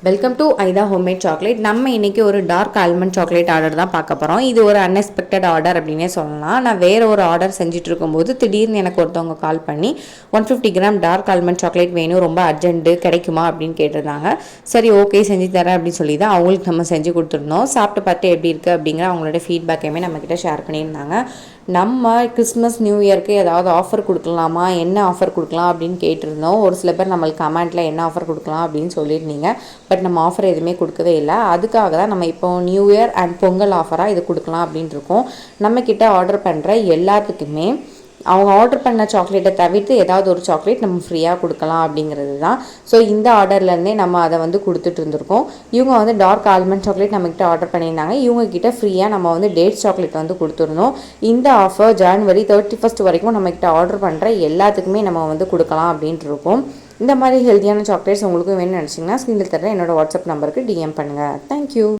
Welcome to Aitha homemade chocolate. நம்ம இன்றைக்கி ஒரு டார்க் ஆல்மண்ட் சாக்லேட் ஆர்டர் தான் பார்க்க போகிறோம். இது ஒரு அன்எக்ஸ்பெக்டட் ஆர்டர் அப்படின்னே சொல்லலாம். நான் வேறு ஒரு ஆர்டர் செஞ்சுட்டு இருக்கும்போது திடீர்னு எனக்கு ஒருத்தவங்க கால் பண்ணி 150 கிராம் டார்க் ஆல்மண்ட் சாக்லேட் வேணும், ரொம்ப அர்ஜென்ட்டு, கிடைக்குமா அப்படின்னு கேட்டிருந்தாங்க. சரி, ஓகே, செஞ்சு தரேன் அப்படின்னு சொல்லி தான் அவங்களுக்கு நம்ம செஞ்சு கொடுத்துருந்தோம். சாப்பிட்டு பார்த்து எப்படி இருக்குது அப்படிங்கிற அவங்களோட ஃபீட்பேக்கையுமே நம்மக்கிட்ட ஷேர் பண்ணியிருந்தாங்க. நம்ம கிறிஸ்மஸ் நியூ இயர்க்கு ஏதாவது ஆஃபர் கொடுக்கலாமா, என்ன ஆஃபர் கொடுக்கலாம் அப்படின்னு கேட்டிருந்தோம். ஒரு சில பேர் நம்மளுக்கு கமெண்ட்டில் என்ன ஆஃபர் கொடுக்கலாம் அப்படின்னு சொல்லியிருந்தீங்க. பட் நம்ம ஆஃபர் எதுவுமே கொடுக்கவே இல்லை. அதுக்காக தான் நம்ம இப்போ நியூ இயர் அண்ட் பொங்கல் ஆஃபராக இது கொடுக்கலாம் அப்படின்ட்டு இருக்கோம். நம்மக்கிட்ட ஆர்டர் பண்ணுற எல்லாத்துக்குமே அவங்க ஆர்டர் பண்ண சாக்லேட்டை தவிர்த்து ஏதாவது ஒரு சாக்லேட் நம்ம ஃப்ரீயாக கொடுக்கலாம் அப்படிங்கிறது தான். ஸோ இந்த ஆர்டர்லேருந்தே நம்ம அதை வந்து கொடுத்துட்டு இருந்திருக்கோம். இவங்க வந்து டார்க் ஆல்மண்ட் சாக்லேட் நம்மக்கிட்ட ஆர்டர் பண்ணியிருந்தாங்க. இவங்கக்கிட்ட ஃப்ரீயாக நம்ம வந்து டேட் சாக்லேட் வந்து கொடுத்துருந்தோம். இந்த ஆஃபர் ஜனவரி 31 வரைக்கும் நம்மக்கிட்ட ஆர்டர் பண்ணுற எல்லாத்துக்குமே நம்ம வந்து கொடுக்கலாம் அப்படின்ட்டு இருக்கோம். இந்த மாதிரி ஹெல்த்தியான சாக்லேட்ஸ் உங்களுக்கும் வேணும்னு நினச்சிங்கன்னா ஸ்க்ரீனில் தர என்னோடய வாட்ஸ்அப் நம்பருக்கு டிஎம் பண்ணுங்கள். தேங்க்யூ.